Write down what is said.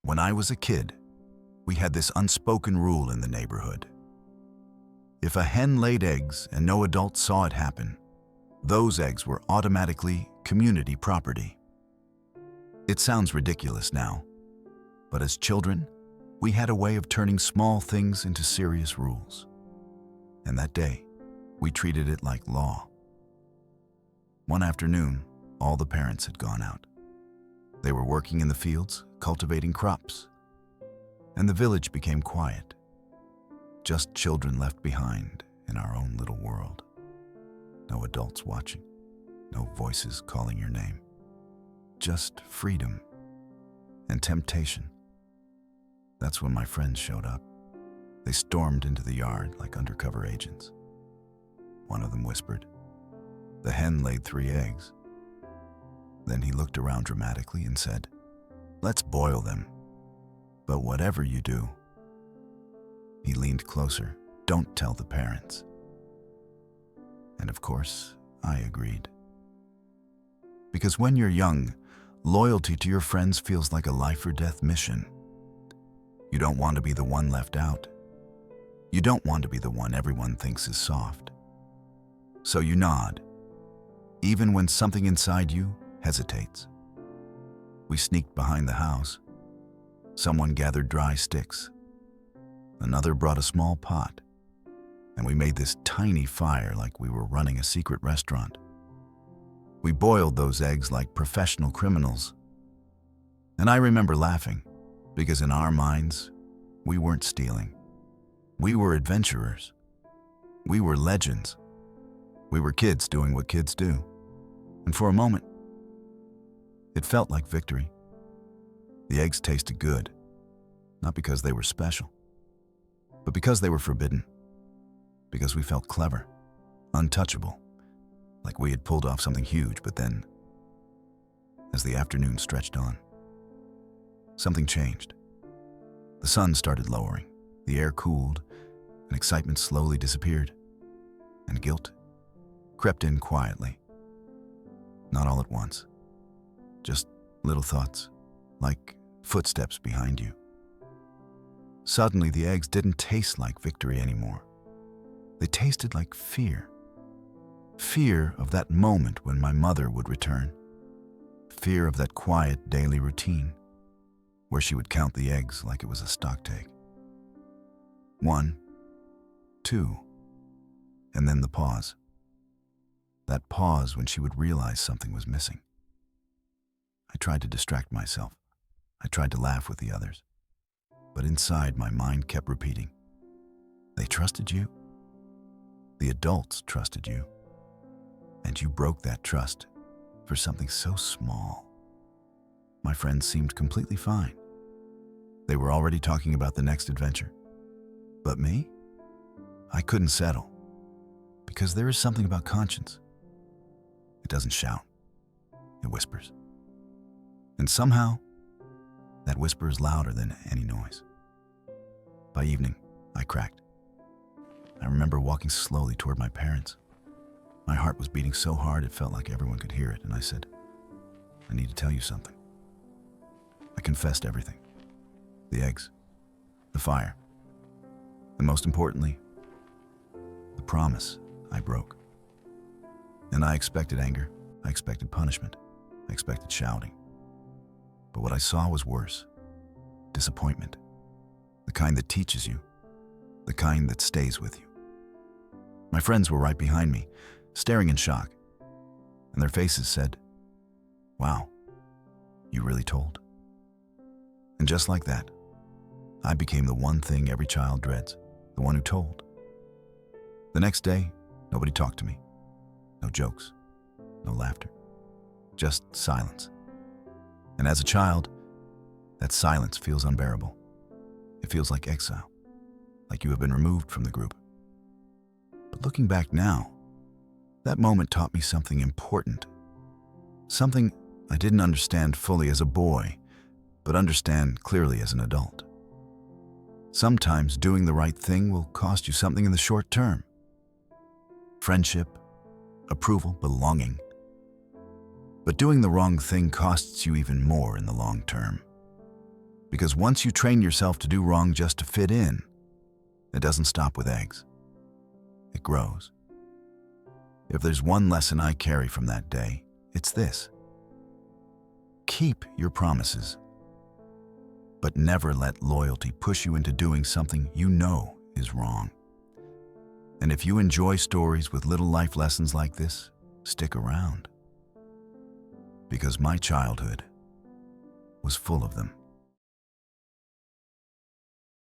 When I was a kid, we had this unspoken rule in the neighborhood. If a hen laid eggs and no adult saw it happen, those eggs were automatically community property. It sounds ridiculous now, but as children, we had a way of turning small things into serious rules. And that day, we treated it like law. One afternoon, all the parents had gone out. They were working in the fields, cultivating crops, and the village became quiet. Just children left behind in our own little world. No adults watching, no voices calling your name. Just freedom and temptation. That's when my friends showed up. They stormed into the yard like undercover agents. One of them whispered, "The hen laid 3 eggs." Then he looked around dramatically and said, "Let's boil them. But whatever you do," he leaned closer, "don't tell the parents." And of course, I agreed. Because when you're young, loyalty to your friends feels like a life or death mission. You don't want to be the one left out. You don't want to be the one everyone thinks is soft. So you nod, even when something inside you hesitates. We sneaked behind the house. Someone gathered dry sticks. Another brought a small pot, and we made this tiny fire like we were running a secret restaurant. We boiled those eggs like professional criminals. And I remember laughing, because in our minds, we weren't stealing. We were adventurers. We were legends. We were kids doing what kids do. And for a moment, it felt like victory. The eggs tasted good, not because they were special, but because they were forbidden. Because we felt clever, untouchable, like we had pulled off something huge. But then, as the afternoon stretched on, something changed. The sun started lowering, the air cooled, and excitement slowly disappeared. And guilt crept in quietly. Not all at once, just little thoughts, like footsteps behind you. Suddenly, the eggs didn't taste like victory anymore. They tasted like fear. Fear of that moment when my mother would return. Fear of that quiet daily routine, where she would count the eggs like it was a stock take. 1, 2, and then the pause. That pause when she would realize something was missing. I tried to distract myself. I tried to laugh with the others. But inside, my mind kept repeating, "They trusted you. The adults trusted you. And you broke that trust for something so small." My friends seemed completely fine. They were already talking about the next adventure. But me? I couldn't settle. Because there is something about conscience. It doesn't shout. It whispers. And somehow, that whisper is louder than any noise. By evening, I cracked. I remember walking slowly toward my parents. My heart was beating so hard it felt like everyone could hear it, and I said, "I need to tell you something." I confessed everything. The eggs, the fire, and most importantly, the promise I broke. And I expected anger, I expected punishment, I expected shouting. But what I saw was worse. Disappointment. The kind that teaches you. The kind that stays with you. My friends were right behind me, staring in shock. And their faces said, "Wow, you really told?" And just like that, I became the one thing every child dreads, the one who told. The next day, nobody talked to me. No jokes, no laughter, just silence. And as a child, that silence feels unbearable. It feels like exile, like you have been removed from the group. But looking back now, that moment taught me something important. Something I didn't understand fully as a boy, but understand clearly as an adult. Sometimes doing the right thing will cost you something in the short term. Friendship, approval, belonging. But doing the wrong thing costs you even more in the long term. Because once you train yourself to do wrong just to fit in, it doesn't stop with eggs. It grows. If there's one lesson I carry from that day, it's this. Keep your promises, but never let loyalty push you into doing something you know is wrong. And if you enjoy stories with little life lessons like this, stick around. Because my childhood was full of them.